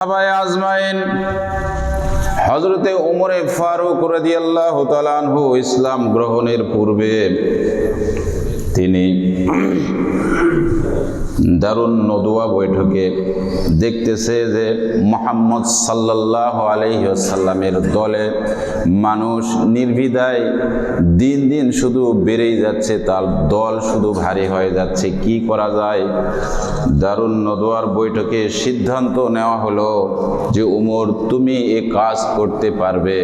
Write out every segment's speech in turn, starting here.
আজমাইন হযরতে ওমর ফারুক রাদিয়াল্লাহু তাআলা আনহু ইসলাম গ্রহণের পূর্বে তিনি দারুন নদওয়া বৈঠকে দেখতেছে যে মুহাম্মদ সাল্লাল্লাহু আলাইহি ওয়াসাল্লামের দলে মানুষ নির্বিধায় দিন দিন শুধু বেড়েই যাচ্ছে, তার দল শুধু ভারী হয়ে যাচ্ছে। কি করা যায়? দারুন নদওয়ার বৈঠকে সিদ্ধান্ত নেওয়া হলো যে ওমর, তুমি এই কাজ করতে পারবে,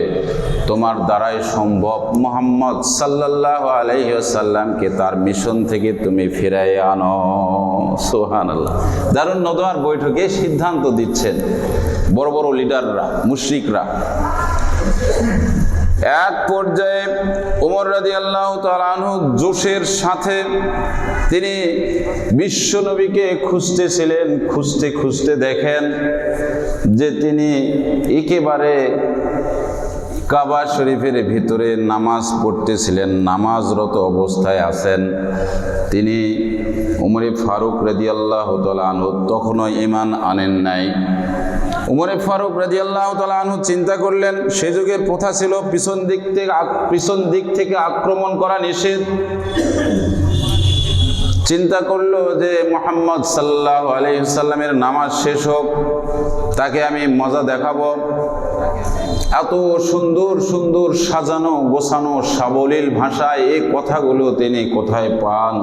তোমার দ্বারাই সম্ভব। মুহাম্মদ সাল্লাল্লাহু আলাইহি ওয়াসাল্লামকে তার মিশন থেকে তুমি ফিরিয়ে আনো। সুবহানাল্লাহ। দারুন নদওয়ার বৈঠকে সিদ্ধান্ত দিচ্ছেন বড় বড় লিডাররা, মুশরিকরা। এক পর্যায়ে ওমর রাদিয়াল্লাহু তাআলা আনহু জোশের সাথে তিনি বিশ্বনবীকে খুঁজতেছিলেন। খুঁজতে খুঁজতে দেখেন যে তিনি একেবারে কাবা শরীফের ভিতরে নামাজ পড়তেছিলেন, নামাজরত অবস্থায় আছেন। তিনি উমরে ফারুক রাদিয়াল্লাহু তাআলা আনহু তখনও ঈমান আনেন নাই। উমরে ফারুক রাদিয়াল্লাহু তাআলা আনহু চিন্তা করলেন, সে যুগের প্রথা ছিল পিছন দিক থেকে আক্রমণ করা নিষেধ। চিন্তা করলো যে মুহাম্মদ সাল্লাল্লাহু আলাইহি ওয়াসাল্লামের নামাজ শেষ হোক, তাকে আমি মজা দেখাবো। এত সুন্দর সুন্দর সাজানো গোছানো সাবলীল ভাষায় এই কথাগুলো তিনি কোথায় পান?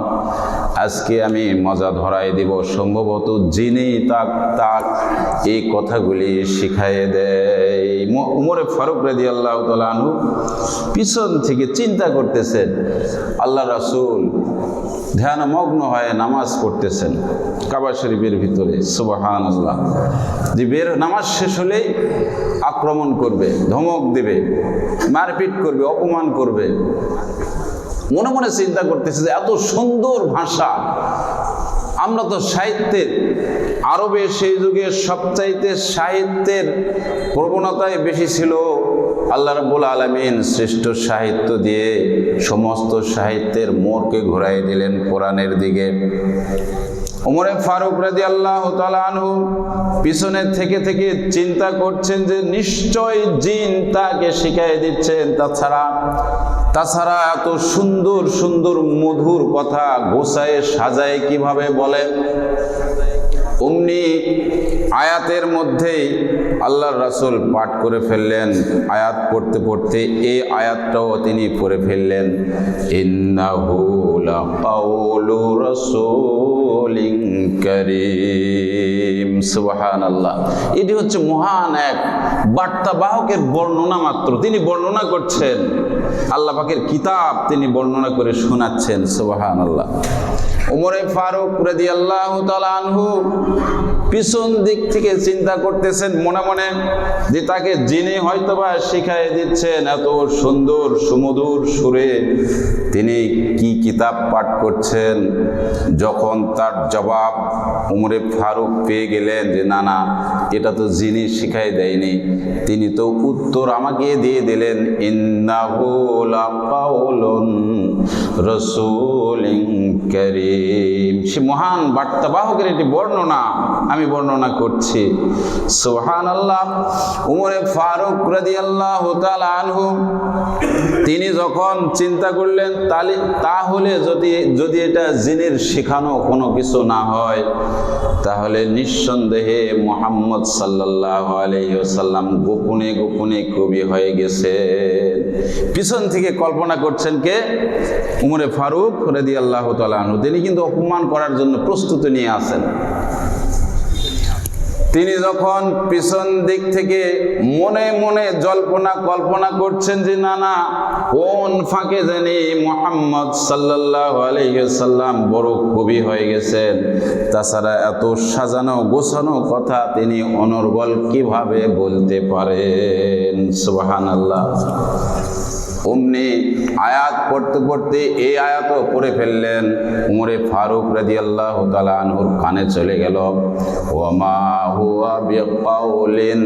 আজকে আমি মজা ধরাই দিব। সম্ভবত যিনি তাক এই কথাগুলি শিখাইয়ে দেয়। উমরে ফারুক রাদিয়াল্লাহু তাআলা আনহু পিছন থেকে চিন্তা করতেছেন, আল্লাহ রাসূল ধ্যানমগ্ন হয়ে নামাজ পড়তেছেন কাবা শরীফের ভিতরে। সুবহানাল্লাহ। যে নামাজ শেষ হলেই আক্রমণ করবে, ধমক দেবে, মারপিট করবে, অপমান করবে। মনে মনে চিন্তা করতেছে যে এত সুন্দর ভাষা। আমরা তো সাহিত্যের, আরবে সেই যুগে সবচাইতে সাহিত্যের প্রবণতায় বেশি ছিল। আল্লাহ রাব্বুল আলামিন শ্রেষ্ঠ সাহিত্য দিয়ে সমস্ত সাহিত্যের মোড়কে ঘুরাই দিলেন কোরআনের দিকে। ওমরে ফারুক রাদিয়াল্লাহু তাআলা আনহু পিছনের থেকে থেকে চিন্তা করছেন যে নিশ্চয় জিন তাকে শিখিয়ে দিচ্ছেন। তাছাড়া এত সুন্দর সুন্দর মধুর কথা গোছায় সাজায় কিভাবে বলে। অমনি আয়াতের মধ্যেই আল্লাহর রাসূল পাঠ করে ফেললেন। আয়াত পড়তে পড়তে এই আয়াতটাও তিনি পড়ে ফেললেন, ইন্নাহু লাকাউলু রাসূলিন কারীম। সুবহানাল্লাহ। এটি হচ্ছে মহান এক বার্তাবাহকের বর্ণনা মাত্র। তিনি বর্ণনা করছেন, আল্লাহ পাকের কিতাব তিনি বর্ণনা করে শোনাচ্ছেন। সুবহানাল্লাহ। ওমরে ফারুক রাদিয়াল্লাহু তাআলা আনহু পিছন দিক থেকে চিন্তা করতেছেন মনে মনে যে তাকে যিনি হয়তোবা শিখাই দিচ্ছেন এত সুন্দর সুমধুর সুরে তিনি কি কিতাব পাঠ করছেন। যখন তার জবাব ওমরে ফারুক পেয়ে গেলেন যে না না, এটা তো যিনি শিখাই দেয়নি, তিনি তো উত্তর আমাকে দিয়ে দিলেন, ইন্নাহু লাকাউলুন রাসূলিন কারীম। সে মহান বার্তাবাহকের এটি বর্ণনা আমি বর্ণনা করছি। সুবহানাল্লাহ। উমরে ফারুক রাদিয়াল্লাহু তাআলা আনহু তিনি যখন চিন্তা করলেন তাহলে যদি এটা জিনের শেখানো কোনো কিছু না হয়, তাহলে নিঃসন্দেহে মুহাম্মদ সাল্লাল্লাহু আলাইহি ওয়াসাল্লাম গোপনে গোপনে কবি হয়ে গেছেন। পিছন থেকে কল্পনা করছেন কে? উমরে ফারুক রাদিয়াল্লাহু তাআলা আনহু। তিনি কিন্তু অপমান করার জন্য প্রস্তুতি নিয়ে আছেন। তিনি যখন পিছন দিক থেকে মনে মনে কল্পনা করছেন যে না না, কোন ফাঁকে জানি মুহাম্মদ সাল্লাল্লাহু আলাইহি ওয়াসাল্লাম বড় কবি হয়ে গেছেন। তাছাড়া এত সাজানো গোছানো কথা তিনি অনর্গল কিভাবে বলতে পারেন। সুবহানাল্লাহ। অমনি আয়াত পড়তে পড়তে এই আয়াতও পড়ে ফেললেন। উমরে ফারুক রাদিয়াল্লাহু তাআলা আনহুর কানে চলে গেল, ওয়ামা হুয়া বিকাউলিন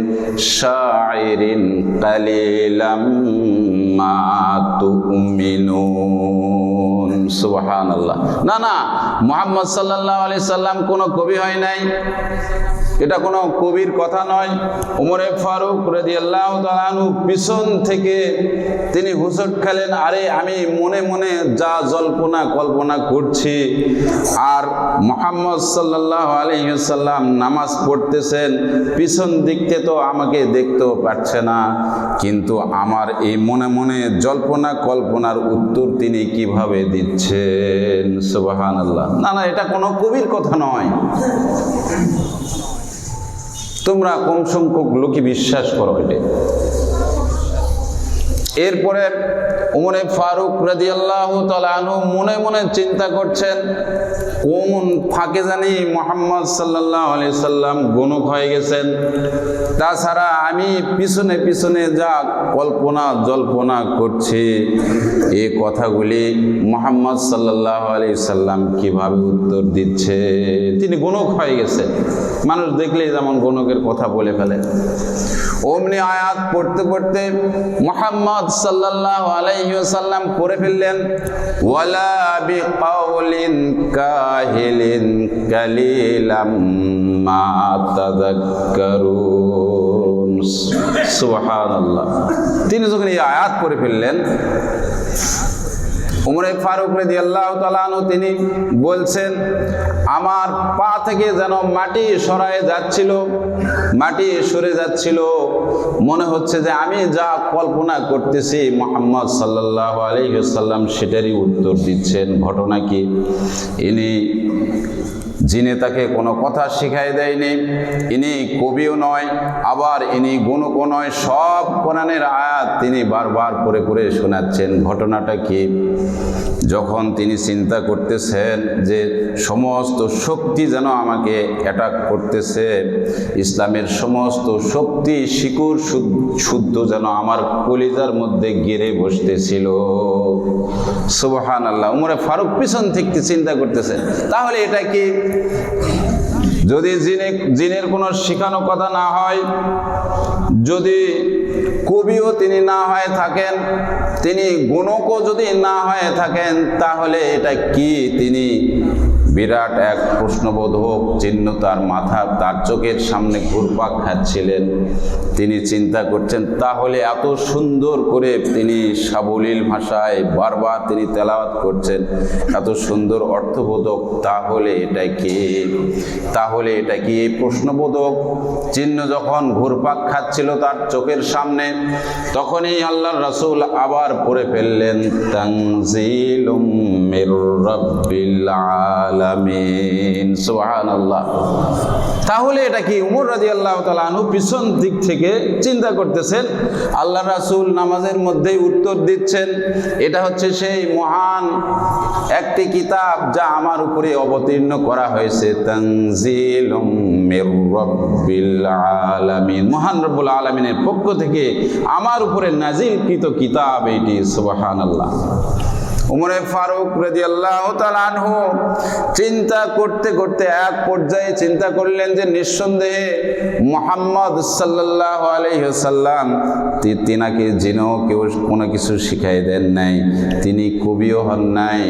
শাইরিন কালিলাম মা তুমিনুন। সুবহানাল্লাহ। না না, মুহাম্মদ সাল্লাল্লাহু আলাইহি সাল্লাম কোনো কবি হয় নাই, এটা কোনো কবির কথা নয়। উমরে ফারুক রাদিয়াল্লাহু তাআলা আনহু পিছন থেকে তিনি হুঁচট খেলেন, আরে আমি মনে মনে যা জল্পনা কল্পনা করছি, আর মুহাম্মদ সাল্লাল্লাহু আলাইহি ওয়াসাল্লাম নামাজ পড়তেছেন, পিছন দিকতে তো আমাকে দেখতেও পাচ্ছে না, কিন্তু আমার এই মনে মনে জল্পনা কল্পনার উত্তর তিনি কিভাবে দিচ্ছেন। সুবহানাল্লাহ। না না, এটা কোনো কবির কথা নয়। তোমরা কম সংখ্যক লোকই বিশ্বাস করো এটা। এরপরে উমরে ফারুক রাদিয়াল্লাহু তাআলা আনহু মনে মনে চিন্তা করছেন, কোন ফাঁকে জানি মুহাম্মদ সাল্লাল্লাহু আলাইহি সাল্লাম গণক হয়ে গেছেন। তাছাড়া আমি পিছনে পিছনে যা কল্পনা জল্পনা করছি, এই কথাগুলি মুহাম্মদ সাল্লাল্লাহু আলাইহি সাল্লাম কিভাবে উত্তর দিচ্ছে। তিনি গণক হয়ে গেছেন, মানুষ দেখলেই যেমন গণকের কথা বলে ফেলে। অমনি আয়াত পড়তে পড়তে মুহাম্মদ সাল্লাল্লাহু আলাইহি ওয়াসাল্লাম পড়ে ফেললেন, ওয়ালা বিকাউলিন কাহিলিন কালিলাম মা তাযাক্কারুন। সুবহানাল্লাহ। তিনি যখন এই আয়াত পড়ে ফেললেন, উমরে ফারুক রাদিয়াল্লাহু তাআলা আনহু তিনি বলছেন, আমার পা থেকে যেন মাটি সরে যাচ্ছিল, মনে হচ্ছে যে আমি যা কল্পনা করতেছি মুহাম্মদ সাল্লাল্লাহু আলাইহি ওয়াসাল্লাম সেটারই উত্তর দিচ্ছেন। ঘটনা কি, ইনি জিনে তাকে কোনো কথা শিখাই দেয়নি, ইনি কবিও নয়, আবার ইনি গণকও নয়, সব কোরআনের আয়াত তিনি বারবার পড়ে পড়ে শোনাচ্ছেন। ঘটনাটা কি, যখন তিনি চিন্তা করতেছেন যে সমস্ত শক্তি যেন আমাকে অ্যাটাক করতেছে, ইসলামের সমস্ত শক্তি শিকড় শুদ্ধ যেন আমার কলিজার মধ্যে গেড়ে বসতেছিল। সুবহানাল্লাহ। উমরে ফারুক পিছন থেকে চিন্তা করতেছেন, তাহলে এটা কি, যদি জিনের কোনো শিখানো কথা না হয়, যদি কবিও তিনি না হয়ে থাকেন, তিনি গণকও যদি না হয়ে থাকেন, তাহলে এটা কি? তিনি বিরাট এক প্রশ্নবোধক চিহ্ন তার মাথা, তার চোখের সামনে ঘুরপাক খাচ্ছিলেন। তিনি চিন্তা করছেন, তাহলে এত সুন্দর করে তিনি সাবলীল ভাষায় বারবার তিনি তেলাওয়াত করছেন, এত সুন্দর অর্থবোধক, তাহলে এটা কি? এই প্রশ্নবোধক চিহ্ন যখন ঘুরপাক খাচ্ছিল তার চোখের সামনে, তখনই আল্লাহর রাসূল আবার পড়ে ফেললেন, তানজিলুম মির রাব্বিল আলামিন। সুবহানাল্লাহ। তাহলে এটা কি? উমর রাদিয়াল্লাহু তাআলা আনহু পিছন দিক থেকে চিন্তা করতেছেন, আল্লাহর রাসূল নামাজের মধ্যেই উত্তর দিচ্ছেন, এটা হচ্ছে সেই মহান একটি কিতাব যা আমার উপরে অবতীর্ণ করা হয়েছে, তানজিলুম মির রাব্বিল আলামিন, মহান রব্বুল আলামিনের পক্ষ থেকে আমার উপরে নাজিলকৃত কিতাব এটি। সুবহানাল্লাহ। উমরে ফারুক রাদিয়াল্লাহু তাআলা আনহু চিন্তা করতে করতে এক পর্যায়ে চিন্তা করলেন যে নিঃসন্দেহে মুহাম্মদ সাল্লাল্লাহু আলাইহি ওয়াসাল্লাম তিনাকে জিনও কেউ কোনো কিছু শিখাই দেন নাই, তিনি কবিও হন নাই,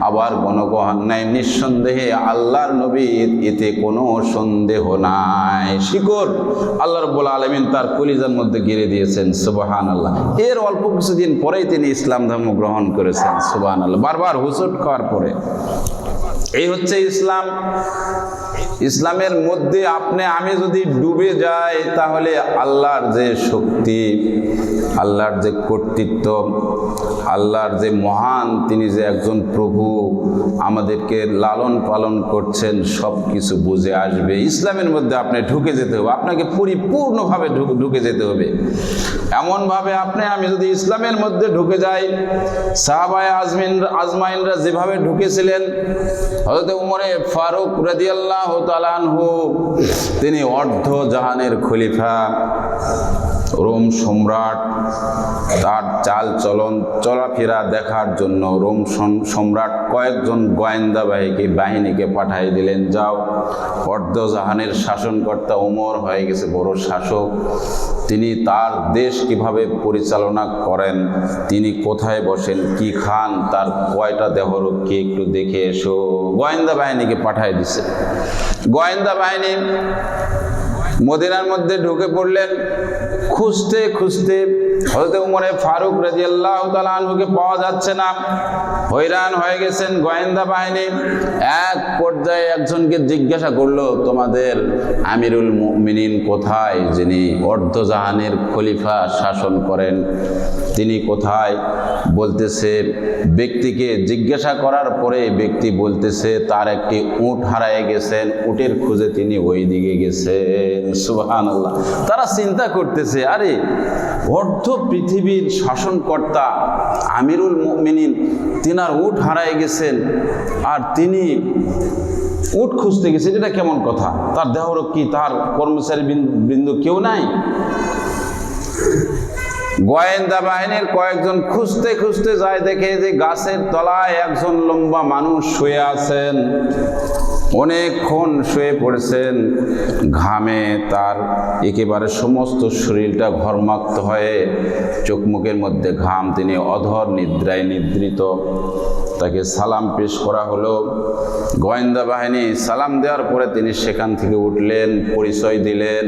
আবার গণকও হন নাই, নিঃসন্দেহে আল্লাহর নবী, এতে কোনো সন্দেহ নাই। শিকড় আল্লাহ রাব্বুল আলামিন তার কলিজার মধ্যে গেড়ে দিয়েছেন। সুবহানাল্লাহ। এর অল্প কিছুদিন পরেই তিনি ইসলাম ধর্ম গ্রহণ করেছেন। সুবহানাল্লাহ। বারবার হুঁচট খাওয়ার পরে। এই হচ্ছে ইসলাম। ইসলামের মধ্যে আমি যদি ডুবে যাই, তাহলে আল্লাহর যে শক্তি, আল্লাহর যে কর্তৃত্ব, আল্লাহর যে মহান, তিনি যে একজন প্রভু আমাদেরকে লালন পালন করছেন, সব কিছু বুঝে আসবে। ইসলামের মধ্যে আপনি ঢুকে যেতে হবে, আপনাকে পরিপূর্ণভাবে ঢুকে যেতে হবে। এমনভাবে আমি যদি ইসলামের মধ্যে ঢুকে যাই, সাহাবায়ে আজমাইনরা যেভাবে ঢুকেছিলেন, হযরত উমরে ফারুক রাদিয়াল্লাহু তাআলা আনহু তিনি অর্ধ জাহানের খলিফা, রোম সম্রাট তার চাল চলন চলাফেরা দেখার জন্য রোম সম্রাট কয়েকজন গোয়েন্দা বাহিনীকে পাঠিয়ে দিলেন, যাও, অর্ধজাহানের শাসনকর্তা ওমর হয়ে গেছে বড় শাসক, তিনি তার দেশ কিভাবে পরিচালনা করেন, তিনি কোথায় বসেন, কি খান, তার কয়টা দেহরক্ষী একটু দেখে এসো। গোয়েন্দা বাহিনীকে পাঠিয়ে দিছে। গোয়েন্দা বাহিনী মদিনার মধ্যে ঢুকে পড়লেন। খুঁজতে খুঁজতে হযরত উমরে ফারুক রাদিয়াল্লাহু তাআলা আনহুকে পাওয়া যাচ্ছে না, হয়রান হয়ে গেছেন গোয়েন্দা বাহিনী। এক পর্যায়ে একজনকে জিজ্ঞাসা করলো, তোমাদের আমিরুল মুমিনিন কোথায়, যিনি অর্ধজাহানের খলিফা শাসন করেন, তিনি কোথায়? বলতেছে, ব্যক্তিকে জিজ্ঞাসা করার পরে ব্যক্তি বলতেছে তার একটি উট হারায় গেছেন, উটের খুঁজে তিনি ওই দিকে গেছেন। সুবহানাল্লাহ। তারা চিন্তা করতেছে, আরে অর্ধ পৃথিবীর শাসনকর্তা আমিরুল মুমিনিন, তিনার উট হারায় গেছেন আর তিনি উট খুঁজতে গেছেন, এটা কেমন কথা? তার দেহরক্ষী, তার কর্মচারী বৃন্দ কেউ নাই? গোয়েন্দা বাহিনীর কয়েকজন খুঁজতে খুঁজতে যায়, দেখে যে গাছের তলায় একজন লম্বা মানুষ শুয়ে আছেন, অনেকক্ষণ শুয়ে পড়েছেন, ঘামে তার একেবারে সমস্ত শরীরটা ঘর্মাক্ত হয়ে চোখ মুখের মধ্যে ঘাম, তিনি অধর নিদ্রায় নিদ্রিত। তাকে সালাম পেশ করা হলো। গোয়েন্দা বাহিনী সালাম দেওয়ার পরে তিনি সেখান থেকে উঠলেন, পরিচয় দিলেন,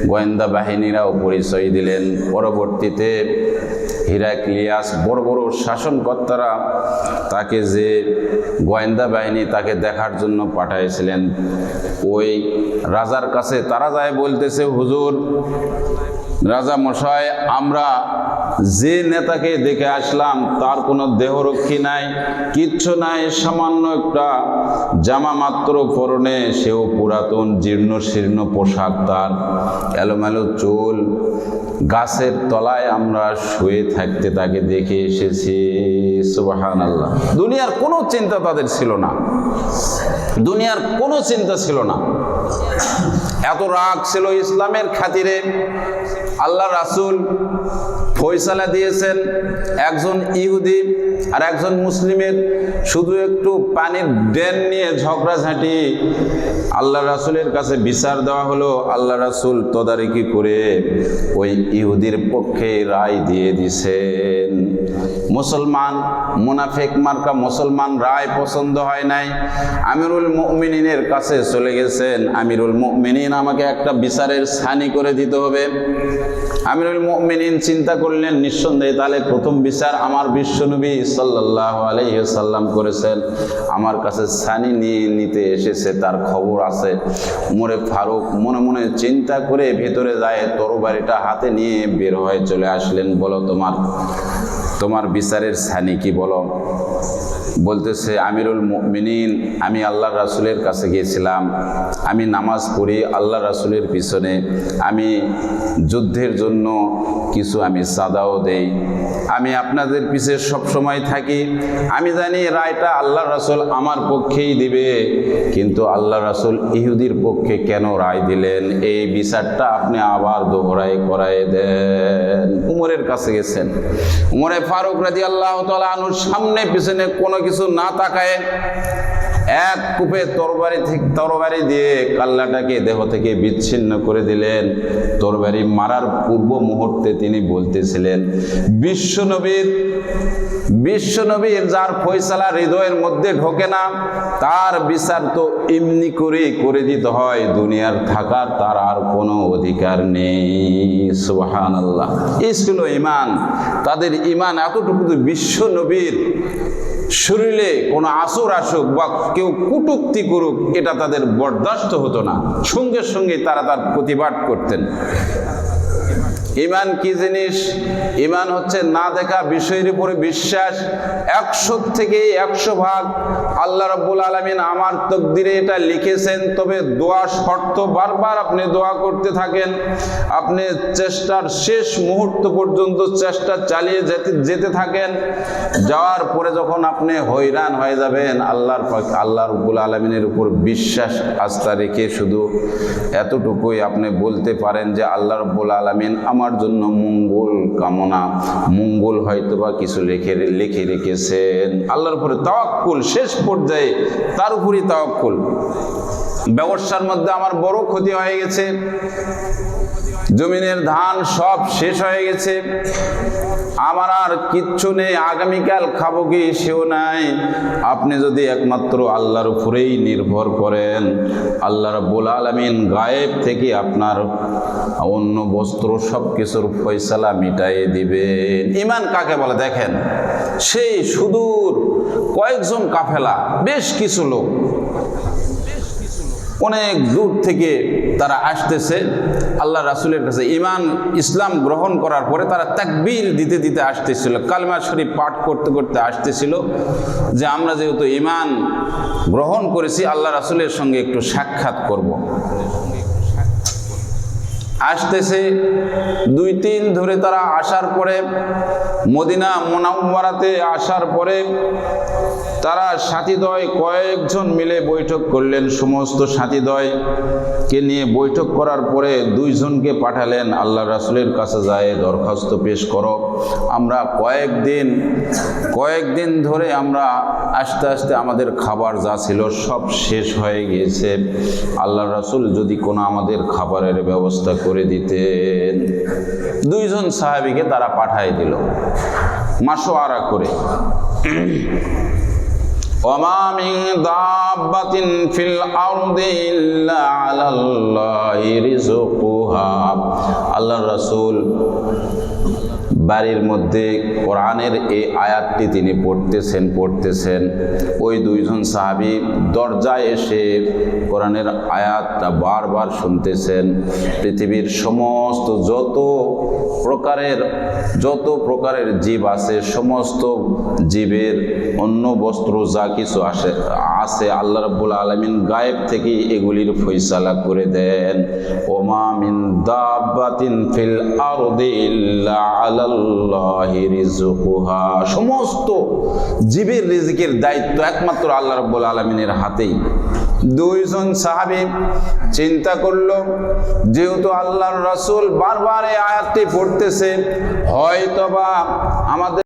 গোয়েন্দা বাহিনীরাও পরিচয় দিলেন। পরবর্তীতে হিরাক্লিয়াস বড় বড় শাসনকর্তারা তাকে যে গোয়েন্দা বাহিনী তাকে দেখার জন্য পাঠিয়েছিলেন, ওই রাজার কাছে তারা যায় বলতেছে, হুজুর রাজা মশাই, আমরা যে নেতাকে দেখে আসলাম তার কোনো দেহরক্ষী নাই, কিচ্ছু নাই, সামান্য একটা জামা মাত্র পরনে, সেও পুরাতন জীর্ণ শীর্ণ পোশাক, তার এলোমেলো চুল, গাছের তলায় আমরা শুয়ে থাকতে তাকে দেখে এসেছি। সুবহানাল্লাহ। দুনিয়ার কোনো চিন্তা তাদের ছিল না, দুনিয়ার কোনো চিন্তা ছিল না। এত রাগ ছিল ইসলামের খাতিরে। আল্লাহ রাসূল ফয়সালা দিয়েছেন, একজন ইহুদি আর একজন মুসলিমের শুধু একটু পানির ড্রেন নিয়ে ঝগড়াঝাঁটি, আল্লাহ রাসূলের কাছে বিচার দেওয়া হলো। আল্লাহ রাসূল তদারকি করে ওই ইহুদির পক্ষে রায় দিয়ে দিছেন। মুসলমান মুনাফিক মার্কা মুসলমান রায় পছন্দ হয় নাই, আমিরুল মুমিনিনের কাছে চলে গেছেন, আমিরুল মুমিনিন আমাকে একটা বিচারের ছানি করে দিতে হবে। আমিরুল মুমিনিন চিন্তা করলেন, নিঃসন্দেহে তাহলে প্রথম বিচার আমার বিশ্বনবী সাল্লাল্লাহু আলাইহি ওয়াসাল্লাম করেছেন, আমার কাছে ছানি নিয়ে নিতে এসেছে, তার খবর আছে। উমরে ফারুক মনে মনে চিন্তা করে ভেতরে যায়, তরবারিটা হাতে নিয়ে বের হয়ে চলে আসলেন। বলো তোমার বিচারের ছানি কি, বলো। বলতেছে, আমিরুল মুমিনিন, আমি আল্লাহ রাসূলের কাছে গিয়েছিলাম, আমি নামাজ পড়ি আল্লাহ রাসূলের পিছনে, আমি যুদ্ধের জন্য কিছু আমি সাদাও দেই, আমি আপনাদের পিছে সব সময় থাকি, আমি জানি রায়টা আল্লাহ রাসূল আমার পক্ষেই দিবে, কিন্তু আল্লাহ রাসূল ইহুদির পক্ষে কেন রায় দিলেন, এই বিচারটা আপনি আবার দোহরায় করায় দেন। উমরের কাছে গেছেন। উমরে ফারুক রাদিয়াল্লাহু তাআলা আনহুর সামনে পিছনে কোনো কিছু না তাকায় এক কূপে তরবারি দিয়ে কাল্লাটাকে দেহ থেকে বিচ্ছিন্ন করে দিলেন। তরবারি মারার পূর্ব মুহূর্তে তিনি বলতেছিলেন, বিশ্বনবীর যার ফয়সালা হৃদয়ের মধ্যে ঢোকে না, তার বিচার তো এমনি করে দিতে হয়, দুনিয়ার থাকার তার আর কোনো অধিকার নেই। সুবহানাল্লাহ। এই ছিল ঈমান। তাদের ঈমান এতটুকু, বিশ্বনবীর শরীরে কোনো আসর আসুক বা কেউ কটূক্তি করুক, এটা তাদের বরদাস্ত হতো না, সঙ্গে সঙ্গে তারা তার প্রতিবাদ করতেন। ঈমান কি জিনিস? ঈমান হচ্ছে না দেখা বিষয়ের উপরে বিশ্বাস। 100 থেকে 100 ভাগ আল্লাহ রাব্বুল আলামিন আমার তকদিরে এটা লিখেছেন, তবে দোয়া শর্ত, বারবার আপনি দোয়া করতে থাকেন, আপনি চেষ্টার শেষ মুহূর্ত পর্যন্ত চেষ্টা চালিয়ে যেতে থাকেন। যাওয়ার পরে যখন আপনি হয়রান হয়ে যাবেন, আল্লাহ রাব্বুল আলামিনের উপর বিশ্বাস আস্থা রেখে শুধু এতটুকুই আপনি বলতে পারেন যে, আল্লাহ রাব্বুল আলামিন আমার তোমার জন্য মঙ্গল কামনা, মঙ্গল হয়তোবা কিছু লিখে রেখেছেন। আল্লাহর উপরে তাওয়াক্কুল, শেষ পর্যায়ে তার উপরই তাওয়াক্কুল। ব্যবসার মধ্যে আমার বড় ক্ষতি হয়ে গেছে, জমিনের ধান সব শেষ হয়ে গেছে, আমার আর কিচ্ছু নেই, আগামীকাল খাবো কি সেও নাই। আপনি যদি একমাত্র আল্লাহর উপরেই নির্ভর করেন, আল্লাহ রাব্বুল আলামিন গায়েব থেকে আপনার অন্য বস্ত্র সব কিছুর ফয়সালা মিটাইয়ে দিবেন। ঈমান কাকে বলে দেখেন, সেই সুদূর কয়েকজন কাফেলা, বেশ কিছু লোক অনেক দূর থেকে তারা আসতেছে আল্লাহ রাসূলের কাছে। ঈমান ইসলাম গ্রহণ করার পরে তারা তাকবীর দিতে দিতে আসতেছিল, কালিমা শরীফ পাঠ করতে করতে আসতেছিল যে আমরা যেহেতু ঈমান গ্রহণ করেছি, আল্লাহ রাসূলের সঙ্গে একটু সাক্ষাৎ করব। আসতেছে 2-3 ধরে তারা আসার পরে, মদিনা মুনাওয়ারাতে আসার পরে তারা সাথীদ্বয় কয়েকজন মিলে বৈঠক করলেন। সমস্ত সাথীদ্বয়কে নিয়ে বৈঠক করার পরে 2 জনকে পাঠালেন, আল্লাহ রাসূলের কাছে যায় দরখাস্ত পেশ করো, আমরা কয়েকদিন ধরে আমরা আস্তে আস্তে আমাদের খাবার যা ছিল সব শেষ হয়ে গিয়েছে, আল্লাহ রাসূল যদি কোনো আমাদের খাবারের ব্যবস্থা করে দিতেন। 2 জন সাহাবীকে তারা পাঠায় দিল মাশওয়ারা করে। ওয়ামা মিন দাব্বাতিন ফিল আরদি ইল্লা আলাল্লাহি রিজকুহা। আল্লাহর রাসূল বাড়ির মধ্যে কোরআনের এই আয়াতটি তিনি পড়তেছেন। ওই 2 জন সাহাবী দরজায় এসে কোরআনের আয়াতটা বারবার শুনতেছেন। পৃথিবীর সমস্ত যত প্রকারের জীব আছে, সমস্ত জীবের অন্য বস্ত্র যা কিছু আছে আল্লাহ রাব্বুল আলামিন গায়েব থেকে এগুলির ফয়সালা করে দেন। ওমা মিন দাব্বাতিন ফিল আরদি ইল্লা আলাল্লাহি রিজকুহা। সমস্ত জীবের রিজিকের দায়িত্ব একমাত্র আল্লাহ রাব্বুল আলামিনের হাতেই। 2 জন সাহাবী চিন্তা করলো, যেহেতু আল্লাহর রাসূল বারবার এই আয়াতটি পড়তেছে, হয়তোবা আমাদের